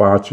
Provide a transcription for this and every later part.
5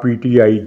PTI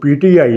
PTI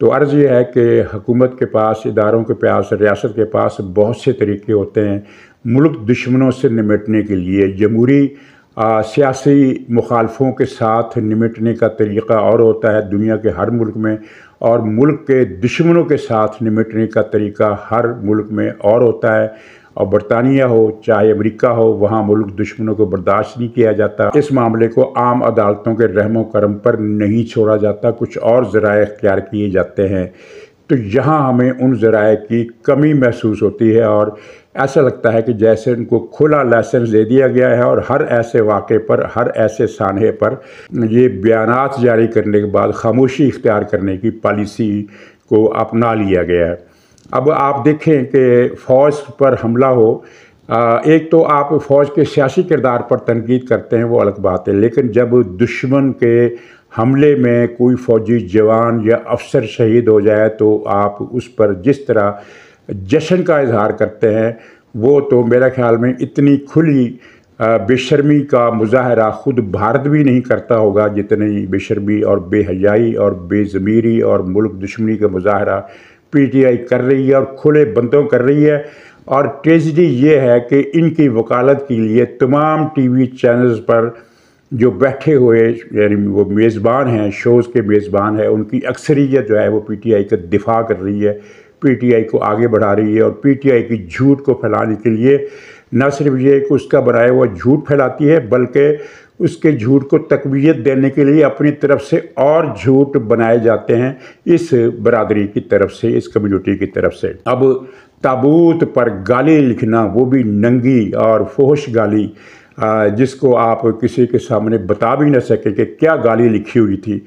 تو عرض یہ ہے کہ حکومت کے پاس، اداروں کے پاس، ریاست کے پاس بہت سے طریقے ہوتے ہیں ملک دشمنوں سے نمٹنے کے لیے۔ جمہوری سیاسی مخالفوں کے ساتھ نمٹنے کا طریقہ اور ہوتا ہے دنیا کے ہر ملک میں، اور ملک کے دشمنوں کے ساتھ نمٹنے کا طریقہ ہر ملک میں اور ہوتا ہے۔ اور برطانیہ ہو چاہے امریکہ ہو، وہاں ملک دشمنوں کو برداشت نہیں کیا جاتا۔ اس معاملے کو عام عدالتوں کے رحم و کرم پر نہیں چھوڑا جاتا، کچھ اور ذرائع اختیار کیے جاتے ہیں۔ تو یہاں ہمیں ان ذرائع کی کمی محسوس ہوتی ہے، اور ایسا لگتا ہے کہ جیسے ان کو کھلا لائسنس دے دیا گیا ہے، اور ہر ایسے واقعے پر، ہر ایسے سانحے پر یہ بیانات جاری کرنے کے بعد خاموشی اختیار کرنے کی پالیسی کو اپنا لیا گیا ہے۔ اب آپ دیکھیں کہ فوج پر حملہ ہو، ایک تو آپ فوج کے سیاسی کردار پر تنقید کرتے ہیں، وہ الگ بات ہے، لیکن جب دشمن کے حملے میں کوئی فوجی جوان یا افسر شہید ہو جائے تو آپ اس پر جس طرح جشن کا اظہار کرتے ہیں، وہ تو میرا خیال میں اتنی کھلی بے شرمی کا مظاہرہ خود بھارت بھی نہیں کرتا ہوگا جتنی بے شرمی اور بے حیائی اور بے ضمیری اور ملک دشمنی کا مظاہرہ پی ٹی آئی کر رہی ہے اور کھلے بندوں کر رہی ہے۔ اور ٹریجڈی یہ ہے کہ ان کی وکالت کے لیے تمام ٹی وی چینلز پر جو بیٹھے ہوئے، یعنی وہ میزبان ہیں، شوز کے میزبان ہیں، ان کی اکثریت جو ہے وہ پی ٹی آئی کا دفاع کر رہی ہے، پی ٹی آئی کو آگے بڑھا رہی ہے، اور پی ٹی آئی کی جھوٹ کو پھیلانے کے لیے نہ صرف یہ کہ اس کا بنایا ہوا جھوٹ پھیلاتی ہے، بلکہ اس کے جھوٹ کو تقویت دینے کے لیے اپنی طرف سے اور جھوٹ بنائے جاتے ہیں اس برادری کی طرف سے، اس کمیونٹی کی طرف سے۔ اب تابوت پر گالی لکھنا، وہ بھی ننگی اور فحش گالی، جس کو آپ کسی کے سامنے بتا بھی نہ سکیں کہ کیا گالی لکھی ہوئی تھی،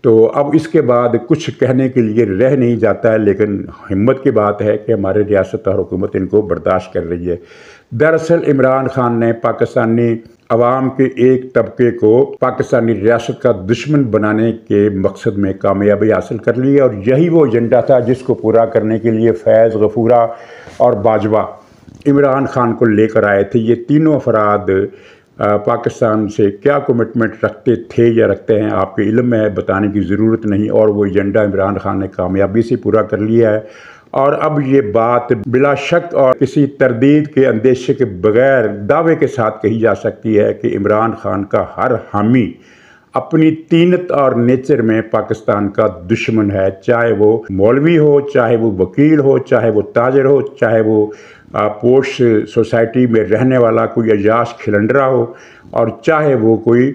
تو اب اس کے بعد کچھ کہنے کے لیے رہ نہیں جاتا ہے، لیکن ہمت کی بات ہے کہ ہمارے ریاست اور حکومت ان کو برداشت کر رہی ہے۔ دراصل عمران خان نے پاکستانی عوام کے ایک طبقے کو پاکستانی ریاست کا دشمن بنانے کے مقصد میں کامیابی حاصل کر لی ہے، اور یہی وہ ایجنڈا تھا جس کو پورا کرنے کے لیے فیض، غفورہ اور باجوہ عمران خان کو لے کر آئے تھے۔ یہ تینوں افراد پاکستان سے کیا کمٹمنٹ رکھتے تھے یا رکھتے ہیں آپ کے علم میں ہے، بتانے کی ضرورت نہیں، اور وہ ایجنڈا عمران خان نے کامیابی سے پورا کر لیا ہے۔ اور اب یہ بات بلا شک اور کسی تردید کے اندیشے کے بغیر دعوے کے ساتھ کہی جا سکتی ہے کہ عمران خان کا ہر حامی اپنی طینت اور نیچر میں پاکستان کا دشمن ہے، چاہے وہ مولوی ہو، چاہے وہ وکیل ہو، چاہے وہ تاجر ہو، چاہے وہ پوش سوسائٹی میں رہنے والا کوئی عیاش کھلنڈرا ہو، اور چاہے وہ کوئی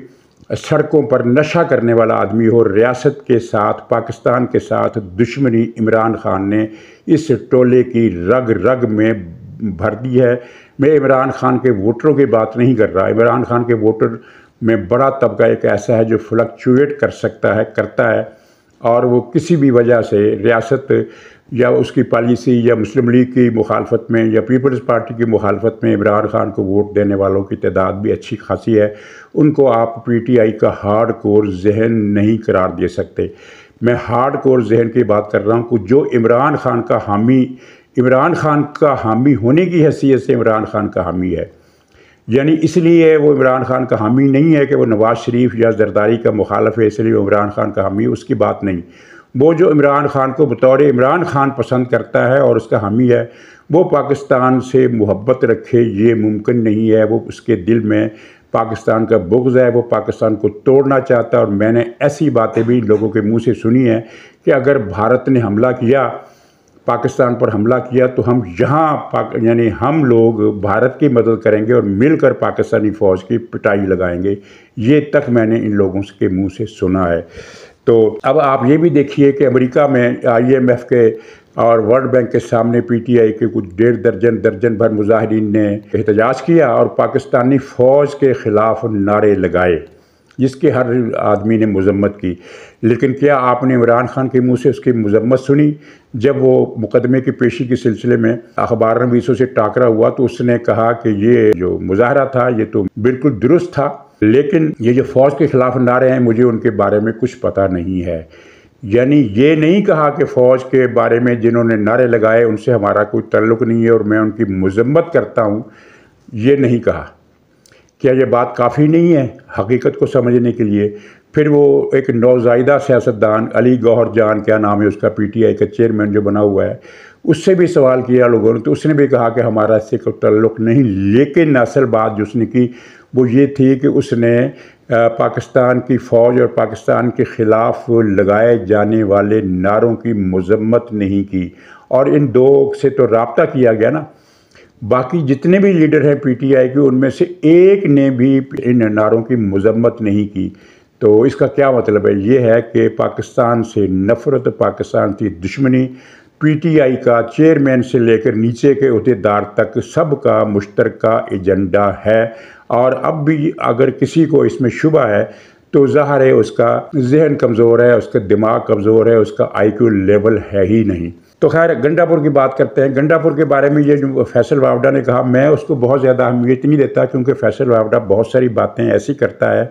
سڑکوں پر نشہ کرنے والا آدمی ہو۔ ریاست کے ساتھ، پاکستان کے ساتھ دشمنی عمران خان نے اس ٹولے کی رگ رگ میں بھر دی ہے۔ میں عمران خان کے ووٹروں کی بات نہیں کر رہا، عمران خان کے ووٹر میں بڑا طبقہ ایک ایسا ہے جو فلکچویٹ کر سکتا ہے، کرتا ہے، اور وہ کسی بھی وجہ سے ریاست یا اس کی پالیسی یا مسلم لیگ کی مخالفت میں یا پیپلز پارٹی کی مخالفت میں عمران خان کو ووٹ دینے والوں کی تعداد بھی اچھی خاصی ہے۔ ان کو آپ پی ٹی آئی کا ہارڈ کور ذہن نہیں قرار دے سکتے۔ میں ہارڈ کور ذہن کی بات کر رہا ہوں کہ جو عمران خان کا حامی ہونے کی حیثیت سے عمران خان کا حامی ہے، یعنی اس لیے وہ عمران خان کا حامی نہیں ہے کہ وہ نواز شریف یا زرداری کا مخالف ہے اس لیے وہ عمران خان کا حامی ہے، اس کی بات نہیں۔ وہ جو عمران خان کو بطور عمران خان پسند کرتا ہے اور اس کا حامی ہے، وہ پاکستان سے محبت رکھے یہ ممکن نہیں ہے۔ وہ اس کے دل میں پاکستان کا بغض ہے، وہ پاکستان کو توڑنا چاہتا ہے، اور میں نے ایسی باتیں بھی لوگوں کے منہ سے سنی ہیں کہ اگر بھارت نے حملہ کیا، پاکستان پر حملہ کیا، تو ہم یعنی ہم لوگ بھارت کی مدد کریں گے اور مل کر پاکستانی فوج کی پٹائی لگائیں گے۔ یہ تک میں نے ان لوگوں کے منہ سے سنا ہے۔ تو اب آپ یہ بھی دیکھیے کہ امریکہ میں آئی ایم ایف کے اور ورلڈ بینک کے سامنے پی ٹی آئی کے کچھ درجن بھر مظاہرین نے احتجاج کیا اور پاکستانی فوج کے خلاف نعرے لگائے، جس کے ہر آدمی نے مذمت کی۔ لیکن کیا آپ نے عمران خان کے منہ سے اس کی مذمت سنی؟ جب وہ مقدمے کی پیشی کے سلسلے میں اخبار نویسوں سے ٹاکرا ہوا تو اس نے کہا کہ یہ جو مظاہرہ تھا یہ تو بالکل درست تھا، لیکن یہ جو فوج کے خلاف نعرے ہیں مجھے ان کے بارے میں کچھ پتہ نہیں ہے۔ یعنی یہ نہیں کہا کہ فوج کے بارے میں جنہوں نے نعرے لگائے ان سے ہمارا کوئی تعلق نہیں ہے اور میں ان کی مذمت کرتا ہوں، یہ نہیں کہا۔ کیا یہ بات کافی نہیں ہے حقیقت کو سمجھنے کے لیے؟ پھر وہ ایک نوزائیدہ سیاستدان علی گوہر جان، کیا نام ہے اس کا، پی ٹی آئی کا چیئرمین جو بنا ہوا ہے، اس سے بھی سوال کیا لوگوں نے، تو اس نے بھی کہا کہ ہمارا اس سے کوئی تعلق نہیں، لیکن اصل بات جو اس نے کی وہ یہ تھی کہ اس نے پاکستان کی فوج اور پاکستان کے خلاف لگائے جانے والے نعروں کی مذمت نہیں کی، اور ان دو سے تو رابطہ کیا گیا نا۔ باقی جتنے بھی لیڈر ہیں پی ٹی آئی کے، ان میں سے ایک نے بھی ان نعروں کی مذمت نہیں کی۔ تو اس کا کیا مطلب ہے؟ یہ ہے کہ پاکستان سے نفرت، پاکستان سے دشمنی پی ٹی آئی کا چیئرمین سے لے کر نیچے کے عہدیدار تک سب کا مشترکہ ایجنڈا ہے، اور اب بھی اگر کسی کو اس میں شبہ ہے تو ظاہر ہے اس کا ذہن کمزور ہے، اس کا دماغ کمزور ہے، اس کا آئی کیو لیول ہے ہی نہیں۔ تو خیر گنڈا پور کی بات کرتے ہیں۔ گنڈا پور کے بارے میں یہ جو فیصل وافڈا نے کہا، میں اس کو بہت زیادہ اہمیت نہیں دیتا، کیونکہ فیصل وافڈا بہت ساری باتیں ایسی کرتا ہے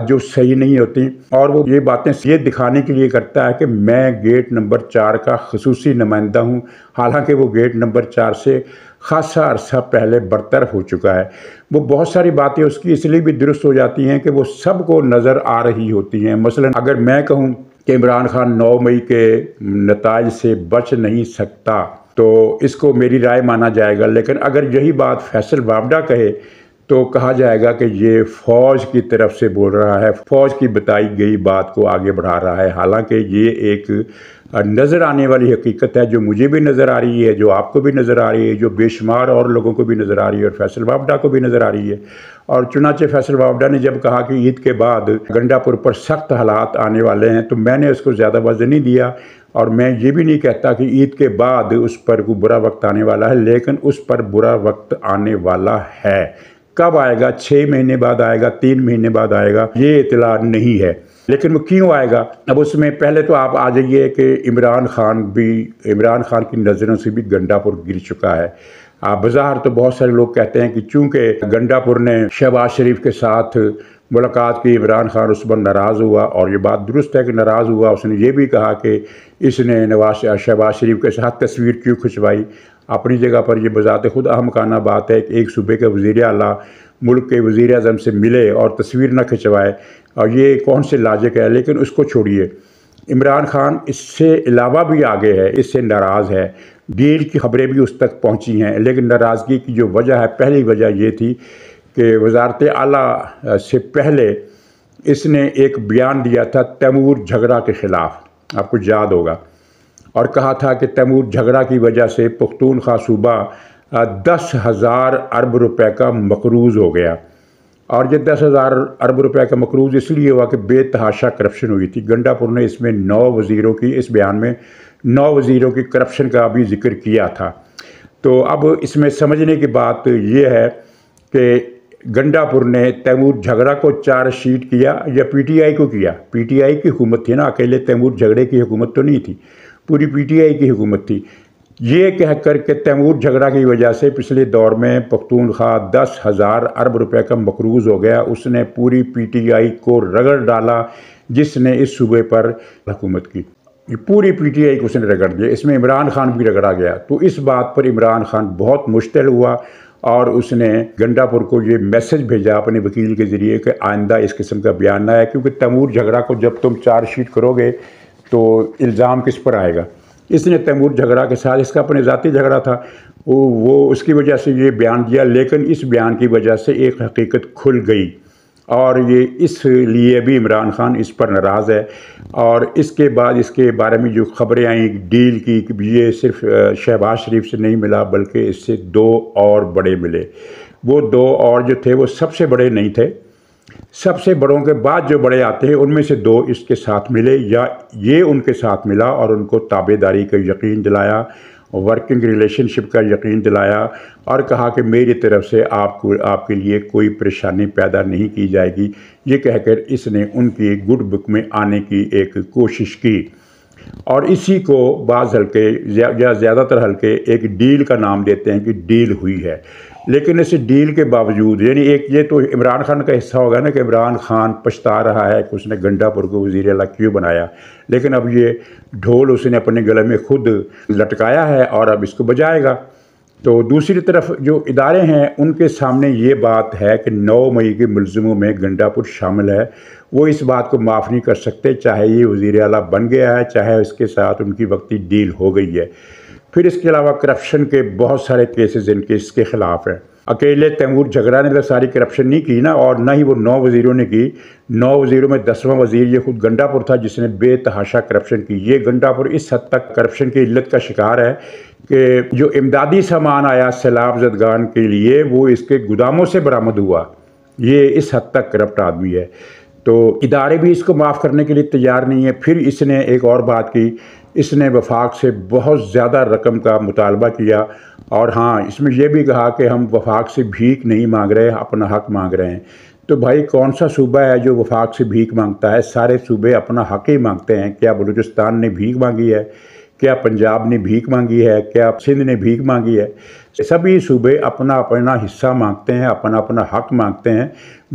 جو صحیح نہیں ہوتی، اور وہ یہ باتیں یہ دکھانے کے لیے کرتا ہے کہ میں گیٹ نمبر 4 کا خصوصی نمائندہ ہوں، حالانکہ وہ گیٹ نمبر 4 سے خاصا عرصہ پہلے برطرف ہو چکا ہے۔ وہ بہت ساری باتیں اس کی اس لیے بھی درست ہو جاتی ہیں کہ وہ سب کو نظر آ رہی ہوتی ہیں۔ مثلا اگر میں کہوں کہ عمران خان 9 مئی کے نتائج سے بچ نہیں سکتا تو اس کو میری رائے مانا جائے گا، لیکن اگر یہی بات فیصل وافڈا کہے تو کہا جائے گا کہ یہ فوج کی طرف سے بول رہا ہے، فوج کی بتائی گئی بات کو آگے بڑھا رہا ہے، حالانکہ یہ ایک نظر آنے والی حقیقت ہے جو مجھے بھی نظر آ رہی ہے، جو آپ کو بھی نظر آ رہی ہے، جو بے شمار اور لوگوں کو بھی نظر آ رہی ہے، اور فیصل وافڈا کو بھی نظر آ رہی ہے۔ اور چنانچہ فیصل وافڈا نے جب کہا کہ عید کے بعد گنڈا پور پر سخت حالات آنے والے ہیں، تو میں نے اس کو زیادہ وزن نہیں دیا، اور میں یہ بھی نہیں کہتا کہ عید کے بعد اس پر کوئی برا وقت آنے والا ہے، لیکن اس پر برا وقت آنے والا ہے۔ کب آئے گا؟ 6 مہینے بعد آئے گا، 3 مہینے بعد آئے گا، یہ اطلاع نہیں ہے، لیکن وہ کیوں آئے گا؟ اب اس میں پہلے تو آپ آ جائیے کہ عمران خان کی نظروں سے بھی گنڈا پور گر چکا ہے۔ بظاہر تو بہت سارے لوگ کہتے ہیں کہ چونکہ گنڈا پور نے شہباز شریف کے ساتھ ملاقات کی، عمران خان اس پر ناراض ہوا، اور یہ بات درست ہے کہ ناراض ہوا۔ اس نے یہ بھی کہا کہ اس نے شہباز شریف کے ساتھ تصویر کیوں کھنچوائی۔ اپنی جگہ پر یہ بذات خود احمقانہ بات ہے کہ ایک صوبے کے وزیر اعلیٰ ملک کے وزیر اعظم سے ملے اور تصویر نہ کھنچوائے، اور یہ کون سے لاجک ہے؟ لیکن اس کو چھوڑیے، عمران خان اس سے علاوہ بھی آگے ہے، اس سے ناراض ہے، ڈیل کی خبریں بھی اس تک پہنچی ہیں، لیکن ناراضگی کی جو وجہ ہے، پہلی وجہ یہ تھی کہ وزارت اعلیٰ سے پہلے اس نے ایک بیان دیا تھا تیمور جھگڑا کے خلاف، آپ کو یاد ہوگا، اور کہا تھا کہ تیمور جھگڑا کی وجہ سے پختونخوا صوبہ 10,000 ارب روپے کا مقروض ہو گیا، اور یہ 10,000 ارب روپے کا مقروض اس لیے ہوا کہ بے تحاشا کرپشن ہوئی تھی۔ گنڈا پور نے اس میں 9 وزیروں کی، اس بیان میں 9 وزیروں کی کرپشن کا بھی ذکر کیا تھا۔ تو اب اس میں سمجھنے کی بات یہ ہے کہ گنڈا پور نے تیمور جھگڑا کو چارج شیٹ کیا یا پی ٹی آئی کو کیا؟ پی ٹی آئی کی حکومت تھی نا، اکیلے تیمور جھگڑے کی حکومت تو نہیں تھی، پوری پی ٹی آئی کی حکومت تھی۔ یہ کہہ کر کہ تیمور جھگڑا کی وجہ سے پچھلے دور میں پختونخوا 10,000 ارب روپے کا مقروض ہو گیا، اس نے پوری پی ٹی آئی کو رگڑ ڈالا جس نے اس صوبے پر حکومت کی، پوری پی ٹی آئی کو اس نے رگڑ دیا، اس میں عمران خان بھی رگڑا گیا۔ تو اس بات پر عمران خان بہت مشتعل ہوا، اور اس نے گنڈا پور کو یہ میسج بھیجا اپنے وکیل کے ذریعے کہ آئندہ اس قسم کا بیان نہ ہے، کیونکہ تیمور جھگڑا کو جب تم چارج شیٹ کرو گے تو الزام کس پر آئے گا؟ اس نے تیمور جھگڑا کے ساتھ، اس کا اپنے ذاتی جھگڑا تھا، وہ اس کی وجہ سے یہ بیان دیا، لیکن اس بیان کی وجہ سے ایک حقیقت کھل گئی، اور یہ اس لیے بھی عمران خان اس پر ناراض ہے۔ اور اس کے بعد اس کے بارے میں جو خبریں آئیں ڈیل کی کہ یہ صرف شہباز شریف سے نہیں ملا بلکہ اس سے 2 اور بڑے ملے، وہ 2 اور جو تھے وہ سب سے بڑے نہیں تھے، سب سے بڑوں کے بعد جو بڑے آتے ہیں ان میں سے 2 اس کے ساتھ ملے، یا یہ ان کے ساتھ ملا اور ان کو تابع داری کا یقین دلایا، ورکنگ ریلیشن شپ کا یقین دلایا، اور کہا کہ میری طرف سے آپ کے لیے کوئی پریشانی پیدا نہیں کی جائے گی، یہ کہہ کر اس نے ان کی گڈ بک میں آنے کی ایک کوشش کی۔ اور اسی کو بعض حلقے یا زیادہ تر حلقے ایک ڈیل کا نام دیتے ہیں کہ ڈیل ہوئی ہے، لیکن اس ڈیل کے باوجود، یعنی ایک یہ تو عمران خان کا حصہ ہوگا نا کہ عمران خان پچھتا رہا ہے کہ اس نے گنڈا پور کو وزیر اعلیٰ کیوں بنایا، لیکن اب یہ ڈھول اس نے اپنے گلے میں خود لٹکایا ہے اور اب اس کو بجائے گا۔ تو دوسری طرف جو ادارے ہیں ان کے سامنے یہ بات ہے کہ 9 مئی کے ملزموں میں گنڈا پور شامل ہے، وہ اس بات کو معاف نہیں کر سکتے، چاہے یہ وزیر اعلیٰ بن گیا ہے، چاہے اس کے ساتھ ان کی وقتی ڈیل ہو گئی ہے۔ پھر اس کے علاوہ کرپشن کے بہت سارے کیسز ان کے اس کے خلاف ہیں۔ اکیلے تیمور جھگڑا نے تو ساری کرپشن نہیں کی نا، اور نہ ہی وہ 9 وزیروں نے کی۔ 9 وزیروں میں 10واں وزیر یہ خود گنڈا پور تھا جس نے بے تحاشا کرپشن کی۔ یہ گنڈا پور اس حد تک کرپشن کی علت کا شکار ہے کہ جو امدادی سامان آیا سیلاب زدگان کے لیے وہ اس کے گوداموں سے برآمد ہوا۔ یہ اس حد تک کرپٹ آدمی ہے، تو ادارے بھی اس کو معاف کرنے کے لیے تیار نہیں ہے۔ پھر اس نے ایک اور بات کی، اس نے وفاق سے بہت زیادہ رقم کا مطالبہ کیا، اور ہاں اس میں یہ بھی کہا کہ ہم وفاق سے بھیک نہیں مانگ رہے، اپنا حق مانگ رہے ہیں۔ تو بھائی کون سا صوبہ ہے جو وفاق سے بھیک مانگتا ہے؟ سارے صوبے اپنا حق ہی مانگتے ہیں۔ کیا بلوچستان نے بھیک مانگی ہے؟ کیا پنجاب نے بھیک مانگی ہے؟ کیا سندھ نے بھیک مانگی ہے؟ سبھی صوبے اپنا اپنا حصہ مانگتے ہیں، اپنا اپنا حق مانگتے ہیں۔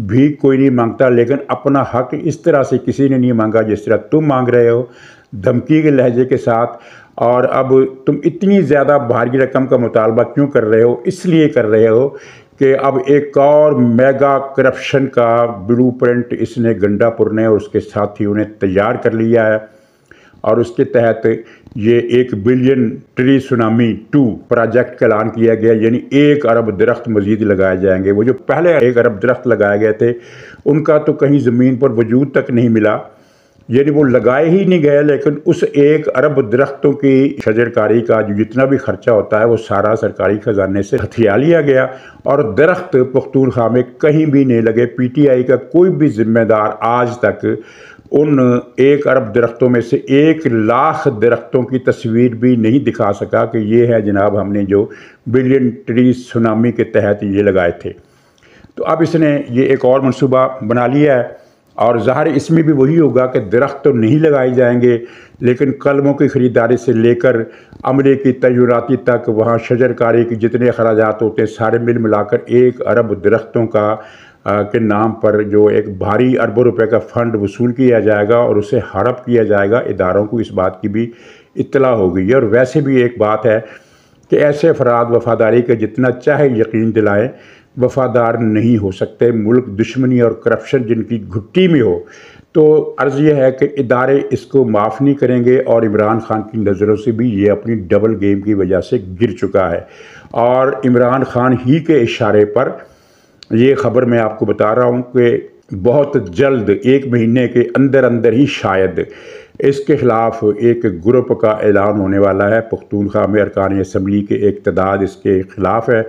بھیک کوئی نہیں مانگتا، لیکن اپنا حق اس طرح سے کسی نے نہیں مانگا جس طرح تم مانگ رہے ہو، دھمکی کے لہجے کے ساتھ۔ اور اب تم اتنی زیادہ بھاری رقم کا مطالبہ کیوں کر رہے ہو؟ اس لیے کر رہے ہو کہ اب ایک اور میگا کرپشن کا بلو پرنٹ اس نے گنڈا پور نے اور اس کے ساتھیوں نے تیار کر لیا ہے، اور اس کے تحت یہ 1 بلین ٹری سونامی 2 پروجیکٹ کا اعلان کیا گیا، یعنی 1 ارب درخت مزید لگائے جائیں گے۔ وہ جو پہلے 1 ارب درخت لگائے گئے تھے ان کا تو کہیں زمین پر وجود تک نہیں ملا، یعنی وہ لگائے ہی نہیں گئے، لیکن اس 1 ارب درختوں کی شجر کاری کا جو جتنا بھی خرچہ ہوتا ہے وہ سارا سرکاری خزانے سے ہتھیا لیا گیا، اور درخت پختونخوا میں کہیں بھی نہیں لگے۔ پی ٹی آئی کا کوئی بھی ذمہ دار آج تک ان 1 ارب درختوں میں سے 1 لاکھ درختوں کی تصویر بھی نہیں دکھا سکا کہ یہ ہے جناب ہم نے جو بلین ٹری سونامی کے تحت یہ لگائے تھے۔ تو اب اس نے یہ ایک اور منصوبہ بنا لیا ہے، اور ظاہر اس میں بھی وہی ہوگا کہ درخت تو نہیں لگائے جائیں گے، لیکن قلموں کی خریداری سے لے کر عملے کی تعیناتی تک وہاں شجر کاری کے جتنے اخراجات ہوتے ہیں سارے ملا کر 1 ارب درختوں کا کے نام پر جو ایک بھاری اربوں روپے کا فنڈ وصول کیا جائے گا اور اسے ہڑپ کیا جائے گا۔ اداروں کو اس بات کی بھی اطلاع ہو گئی ہے۔ اور ویسے بھی ایک بات ہے کہ ایسے افراد وفاداری کا جتنا چاہے یقین دلائیں وفادار نہیں ہو سکتے۔ ملک دشمنی اور کرپشن جن کی گھٹی میں ہو، تو عرض یہ ہے کہ ادارے اس کو معاف نہیں کریں گے، اور عمران خان کی نظروں سے بھی یہ اپنی ڈبل گیم کی وجہ سے گر چکا ہے۔ اور عمران خان ہی کے اشارے پر یہ خبر میں آپ کو بتا رہا ہوں کہ بہت جلد 1 مہینے کے اندر ہی شاید اس کے خلاف ایک گروپ کا اعلان ہونے والا ہے۔ پختونخوا میں ارکان اسمبلی کے ایک تعداد اس کے خلاف ہے۔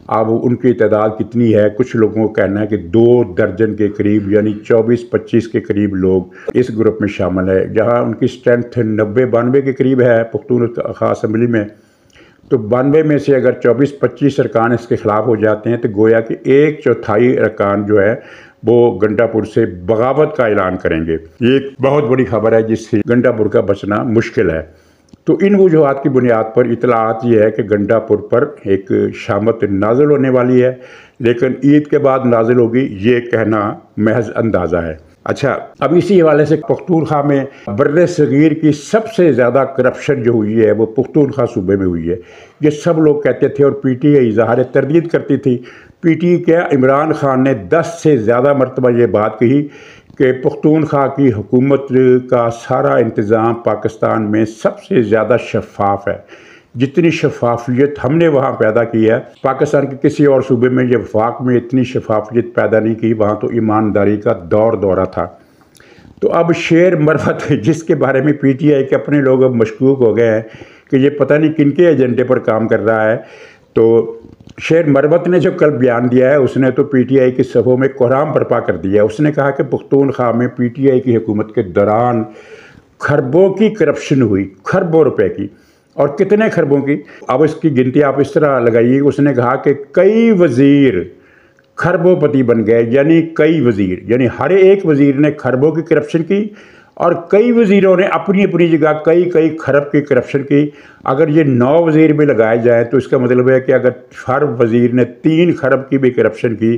اب ان کی تعداد کتنی ہے؟ کچھ لوگوں کو کہنا ہے کہ 2 درجن کے قریب، یعنی 24-25 کے قریب لوگ اس گروپ میں شامل ہے، جہاں ان کی اسٹرینتھ 90-92 کے قریب ہے پختونخوا اسمبلی میں۔ تو 92 میں سے اگر 24-25 ارکان اس کے خلاف ہو جاتے ہیں تو گویا کہ 1/4 ارکان جو ہے وہ گنڈا پور سے بغاوت کا اعلان کریں گے۔ یہ ایک بہت بڑی خبر ہے جس سے گنڈا پور کا بچنا مشکل ہے۔ تو ان وجوہات کی بنیاد پر اطلاعات یہ ہے کہ گنڈا پور پر ایک شامت نازل ہونے والی ہے، لیکن عید کے بعد نازل ہوگی یہ کہنا محض اندازہ ہے۔ اچھا، اب اسی حوالے سے پختونخوا میں بر صغیر کی سب سے زیادہ کرپشن جو ہوئی ہے وہ پختونخوا صوبے میں ہوئی ہے۔ یہ سب لوگ کہتے تھے، اور پی ٹی آئی ظاہر تردید کرتی تھی۔ پی ٹی آئی کیا، عمران خان نے 10 سے زیادہ مرتبہ یہ بات کہی کہ پختونخوا کی حکومت کا سارا انتظام پاکستان میں سب سے زیادہ شفاف ہے۔ جتنی شفافیت ہم نے وہاں پیدا کی ہے پاکستان کے کسی اور صوبے میں، یہ وفاق میں اتنی شفافیت پیدا نہیں کی، وہاں تو ایمانداری کا دورہ تھا۔ تو اب شیر مروت جس کے بارے میں پی ٹی آئی کے اپنے لوگ اب مشکوک ہو گئے ہیں کہ یہ پتہ نہیں کن کے ایجنڈے پر کام کر رہا ہے، تو شیر مروت نے جو کل بیان دیا ہے اس نے تو پی ٹی آئی کی صفوں میں کوہرام برپا کر دیا ہے۔ اس نے کہا کہ پختونخوا میں پی ٹی آئی کی حکومت کے دوران خربوں کی کرپشن ہوئی، خربوں روپے کی، اور کتنے خربوں کی، اب اس کی گنتی آپ اس طرح لگائیے۔ اس نے کہا کہ کئی وزیر خربوں پتی بن گئے، یعنی کئی وزیر، یعنی ہر ایک وزیر نے خربوں کی کرپشن کی، اور کئی وزیروں نے اپنی اپنی جگہ کئی خرب کی کرپشن کی۔ اگر یہ 9 وزیر بھی لگائے جائیں تو اس کا مطلب ہے کہ اگر ہر وزیر نے 3 خرب کی بھی کرپشن کی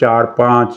4-5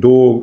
2